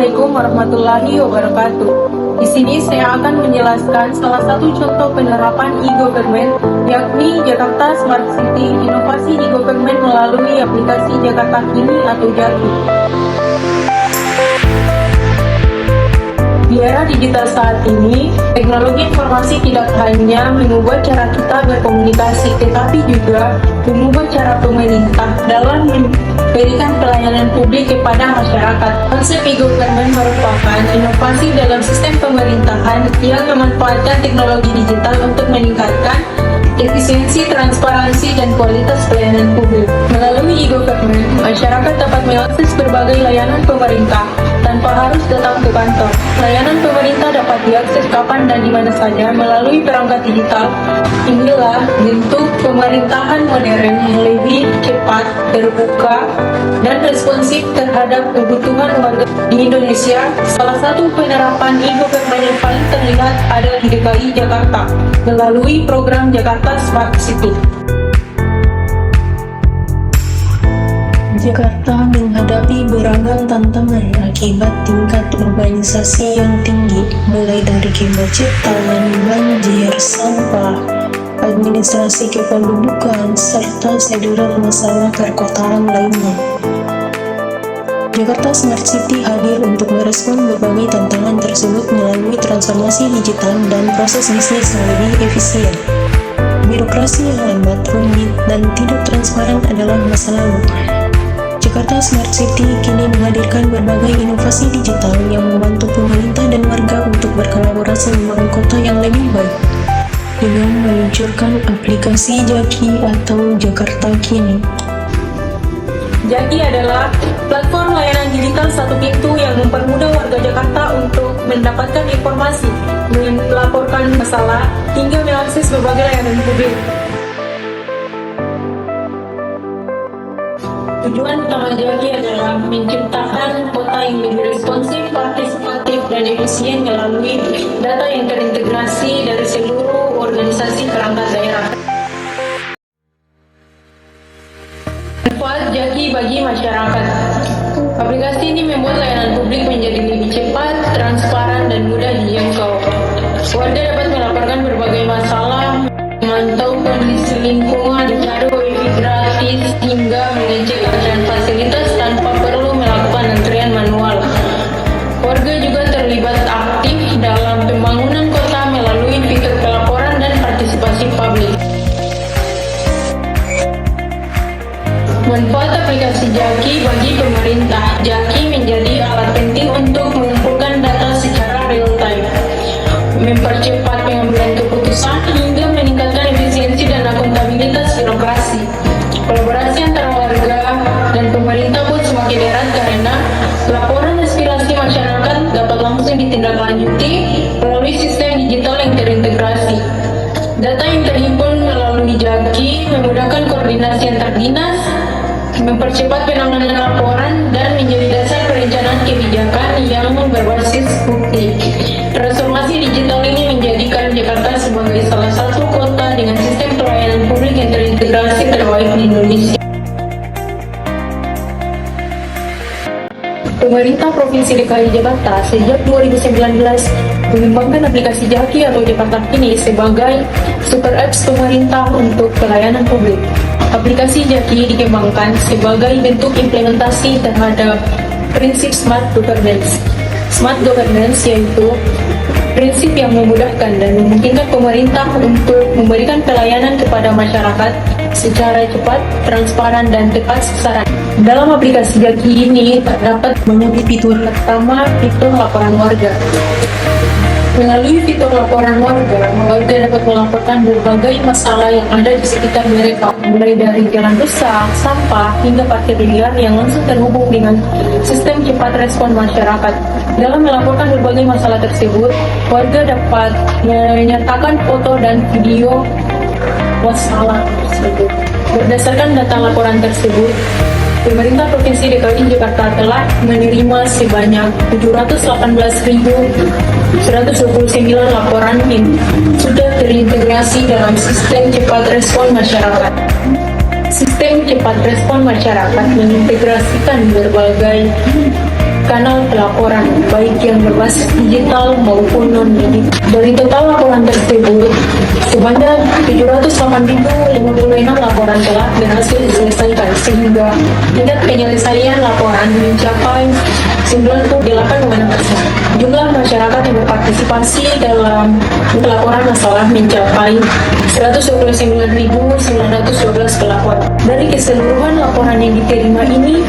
Assalamualaikum warahmatullahi wabarakatuh. Di sini saya akan menjelaskan salah satu contoh penerapan e-government, yakni Jakarta Smart City, inovasi e-government melalui aplikasi Jakarta Kini atau JAKI. Di era digital saat ini, teknologi informasi tidak hanya mengubah cara kita berkomunikasi, tetapi juga mengubah cara pemerintah dalam memberikan pelayanan publik kepada masyarakat. Konsep e-government merupakan inovasi dalam sistem pemerintahan yang memanfaatkan teknologi digital untuk meningkatkan efisiensi, transparansi, dan kualitas pelayanan publik. Melalui e-government, masyarakat dapat mengakses berbagai layanan pemerintah tanpa harus datang ke kantor. Layanan pemerintah dapat diakses kapan dan di mana saja melalui perangkat digital. Inilah bentuk pemerintahan modern yang lebih cepat, terbuka, dan responsif terhadap kebutuhan warga di Indonesia. Salah satu penerapan e-government yang paling terlihat ada di DKI Jakarta melalui program Jakarta Smart City. Jakarta menghadapi beragam tantangan akibat tingkat urbanisasi yang tinggi, mulai dari kemacetan, banjir, sampah, administrasi kependudukan, serta sederet masalah perkotaan lainnya. Jakarta Smart City hadir untuk merespon berbagai tantangan tersebut melalui transformasi digital dan proses bisnis yang lebih efisien. Birokrasi yang lambat, rumit, dan tidak transparan adalah masa lalu. Jakarta Smart City kini menghadirkan berbagai inovasi digital yang membantu pemerintah dan warga untuk berkolaborasi membangun kota yang lebih baik dengan meluncurkan aplikasi JAKI atau Jakarta Kini. JAKI adalah platform layanan digital satu pintu yang mempermudah warga Jakarta untuk mendapatkan informasi, melaporkan masalah, hingga mengakses berbagai layanan publik. Tujuan utama JAKI adalah menciptakan kota yang lebih responsif, partisipatif, dan efisien melalui data yang terintegrasi dari seluruh organisasi perangkat daerah. Manfaat JAKI bagi masyarakat. Aplikasi ini membuat layanan publik menjadi lebih cepat, transparan, dan mudah dijangkau. Warga dapat melaporkan berbagai masalah, memantau kondisi lingkungan, mencari wifi gratis, hingga mengecek keadaan fasilitas tanpa perlu melakukan antrian manual. Warga juga terlibat aktif dalam pembangunan kota melalui fitur pelaporan dan partisipasi publik. Manfaat aplikasi JAKI bagi pemerintah. JAKI menjadi alat penting untuk mengumpulkan data secara real time, mempercepat pengambilan keputusan, hingga meningkatkan efisiensi dan akuntabilitas birokrasi. Kolaborasi antara warga dan pemerintah pun semakin erat karena laporan aspirasi masyarakat dapat langsung ditindaklanjuti melalui sistem digital yang terintegrasi. Data yang terhimpun melalui JAKI memudahkan koordinasi antar dinas, mempercepat penanganan laporan, dan menjadi dasar perencanaan kebijakan yang berbasis bukti. Transformasi digital ini menjadikan Jakarta sebagai salah satu kota dengan sistem pelayanan publik yang terintegrasi terbaik di Indonesia. Pemerintah Provinsi DKI Jakarta sejak 2019 mengembangkan aplikasi JAKI atau Jakarta Kini sebagai super apps pemerintah untuk pelayanan publik. Aplikasi JAKI dikembangkan sebagai bentuk implementasi terhadap prinsip Smart Governance. Smart Governance yaitu prinsip yang memudahkan dan memungkinkan pemerintah untuk memberikan pelayanan kepada masyarakat secara cepat, transparan, dan tepat sasaran. Dalam aplikasi JAKI ini terdapat banyak fitur. Pertama, fitur laporan warga. Melalui fitur laporan warga dapat melaporkan berbagai masalah yang ada di sekitar mereka, mulai dari jalan rusak, sampah, hingga parkir liar yang langsung terhubung dengan sistem cepat respon masyarakat. Dalam melaporkan berbagai masalah tersebut, warga dapat menyertakan foto dan video masalah tersebut. Berdasarkan data laporan tersebut, pemerintah Provinsi DKI Jakarta telah menerima sebanyak 718.129 laporan yang sudah terintegrasi dalam sistem cepat respon masyarakat. Sistem cepat respon masyarakat mengintegrasikan berbagai kanal pelaporan, baik yang berbasis digital maupun non-digital. Dari total laporan tersebut, sebanyak 708.056 laporan telah berhasil diselesaikan, sehingga tingkat penyelesaian laporan mencapai 98,6%. Jumlah masyarakat yang berpartisipasi dalam pelaporan masalah mencapai 129.912 pelaporan. Dari keseluruhan laporan yang diterima ini,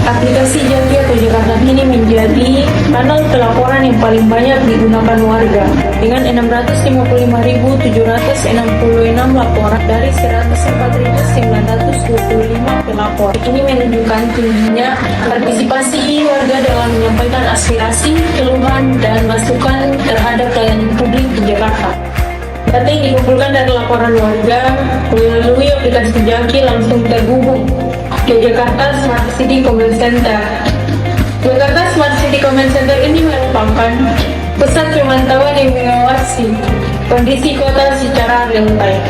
aplikasi Jaki atau Jakarta ini menjadi kanal pelaporan yang paling banyak digunakan warga dengan 655.766 laporan dari 104.925 pelapor. Ini menunjukkan tingginya partisipasi warga dalam menyampaikan aspirasi, keluhan, dan masukan terhadap pelayanan publik di Jakarta. Data yang dikumpulkan dari laporan warga melalui aplikasi Jaki langsung terhubung ke Jakarta Smart City Command Center. Jakarta Smart City Command Center ini merupakan pusat pemantauan yang mengawasi kondisi kota secara real time.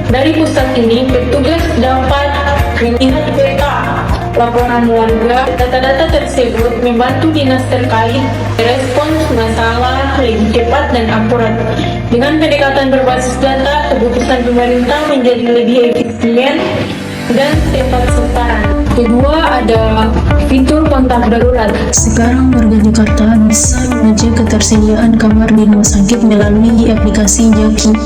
Dari pusat ini, petugas dapat melihat peta laporan warga. Data-data tersebut membantu dinas terkait merespons masalah lebih cepat dan akurat. Dengan pendekatan berbasis data, keputusan pemerintah menjadi lebih efisien dan tepat sasaran. Kedua, ada fitur kontak darurat. Sekarang warga Jakarta bisa mengecek ketersediaan kamar di rumah sakit melalui aplikasi Jaki.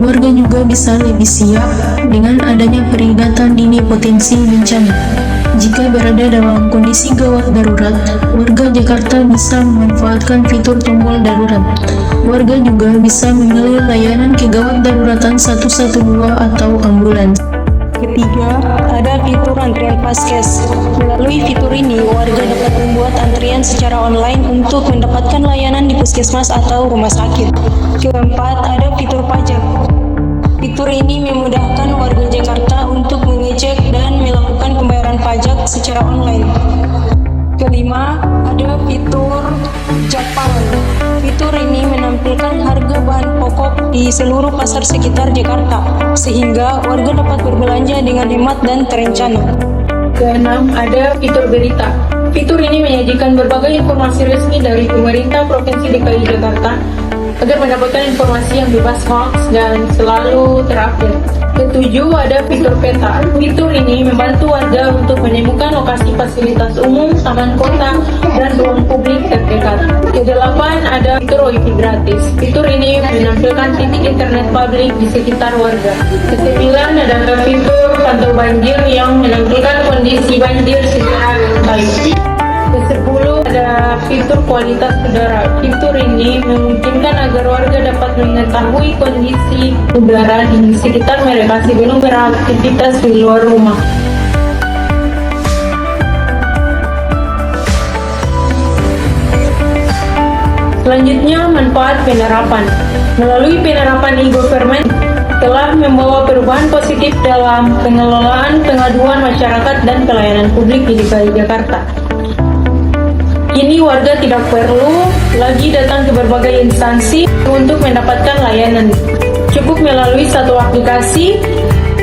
Warga juga bisa lebih siap dengan adanya peringatan dini potensi bencana. Jika berada dalam kondisi gawat darurat, warga Jakarta bisa memanfaatkan fitur tombol darurat. Warga juga bisa memilih layanan kegawat daruratan 112 atau ambulans. Ketiga, ada fitur antrian Paskes. Melalui fitur ini, warga dapat membuat antrian secara online untuk mendapatkan layanan di puskesmas atau rumah sakit. Keempat, ada fitur pajak. Fitur ini memudahkan warga Jakarta untuk mengecek dan melakukan pembayaran pajak secara online. Kelima, ada fitur Jepang. Fitur ini menampilkan harga bahan pokok di seluruh pasar sekitar Jakarta, sehingga warga dapat berbelanja dengan hemat dan terencana. Keenam, ada fitur berita. Fitur ini menyajikan berbagai informasi resmi dari pemerintah Provinsi DKI Jakarta agar mendapatkan informasi yang bebas hoax dan selalu terupdate. Ketujuh, ada fitur peta. Fitur ini membantu warga untuk menemukan lokasi fasilitas umum, taman kota, dan ruang publik terdekat. Kedelapan, ada fitur WiFi gratis. Fitur ini menampilkan titik internet publik di sekitar warga. Kesembilan, ada fitur pantau banjir yang menampilkan kondisi banjir secara real time. Ke-10, ada fitur kualitas udara. Fitur ini memungkinkan agar warga dapat mengetahui kondisi udara di sekitar mereka sebelum beraktivitas di luar rumah. Selanjutnya, manfaat penerapan. Melalui penerapan e-government telah membawa perubahan positif dalam pengelolaan pengaduan masyarakat dan pelayanan publik di DKI Jakarta. Kini warga tidak perlu lagi datang ke berbagai instansi untuk mendapatkan layanan. Cukup melalui satu aplikasi,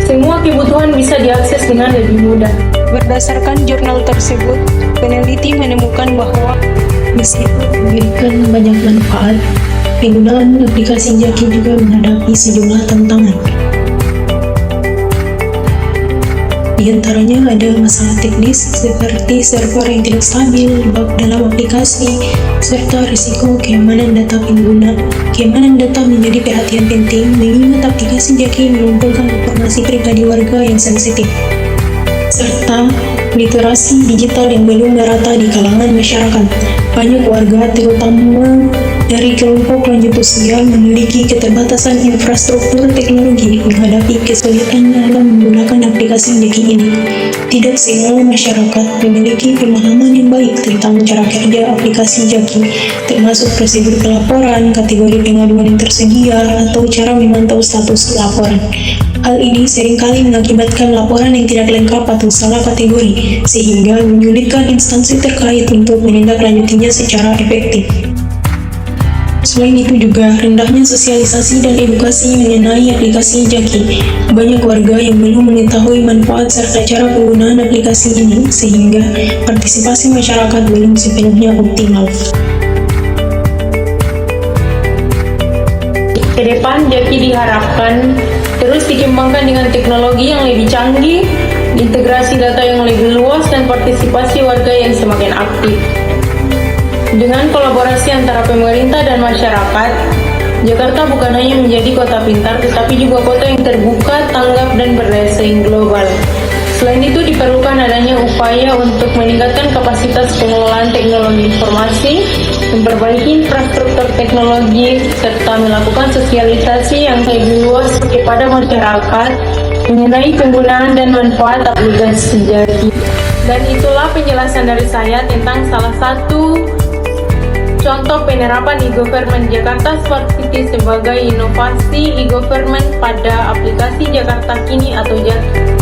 semua kebutuhan bisa diakses dengan lebih mudah. Berdasarkan jurnal tersebut, peneliti menemukan bahwa meskipun memberikan banyak manfaat, penggunaan aplikasi Jaki juga menghadapi sejumlah tantangan. Di antaranya ada masalah teknis seperti server yang tidak stabil, bug dalam aplikasi, serta risiko keamanan data pengguna. Keamanan data menjadi perhatian penting mengingat aplikasi Jaki mengumpulkan informasi pribadi warga yang sensitif, serta literasi digital yang belum merata di kalangan masyarakat. Banyak warga, terutama dari kelompok lanjut usia, memiliki keterbatasan infrastruktur teknologi menghadapi kesulitan dalam menggunakan aplikasi Jaki ini. Tidak semua masyarakat memiliki pemahaman yang baik tentang cara kerja aplikasi Jaki, termasuk prosedur pelaporan, kategori pengaduan yang tersedia, atau cara memantau status laporan. Hal ini seringkali mengakibatkan laporan yang tidak lengkap atau salah kategori, sehingga menyulitkan instansi terkait untuk menindaklanjutinya secara efektif. Selain itu juga rendahnya sosialisasi dan edukasi mengenai aplikasi Jaki. Banyak warga yang belum mengetahui manfaat serta cara penggunaan aplikasi ini, sehingga partisipasi masyarakat belum sepenuhnya optimal. Ke depan, Jaki diharapkan terus dikembangkan dengan teknologi yang lebih canggih, integrasi data yang lebih luas, dan partisipasi warga yang semakin aktif. Dengan kolaborasi antara pemerintah dan masyarakat, Jakarta bukan hanya menjadi kota pintar, tetapi juga kota yang terbuka, tanggap, dan berdaya saing global. Selain itu, diperlukan adanya upaya untuk meningkatkan kapasitas pengelolaan teknologi informasi, memperbaiki infrastruktur teknologi, serta melakukan sosialisasi yang lebih luas kepada masyarakat mengenai penggunaan dan manfaat aplikasi Jaki. Dan itulah penjelasan dari saya tentang salah satu contoh penerapan e-government Jakarta Smart City sebagai inovasi e-government pada aplikasi Jakarta Kini atau Jaki.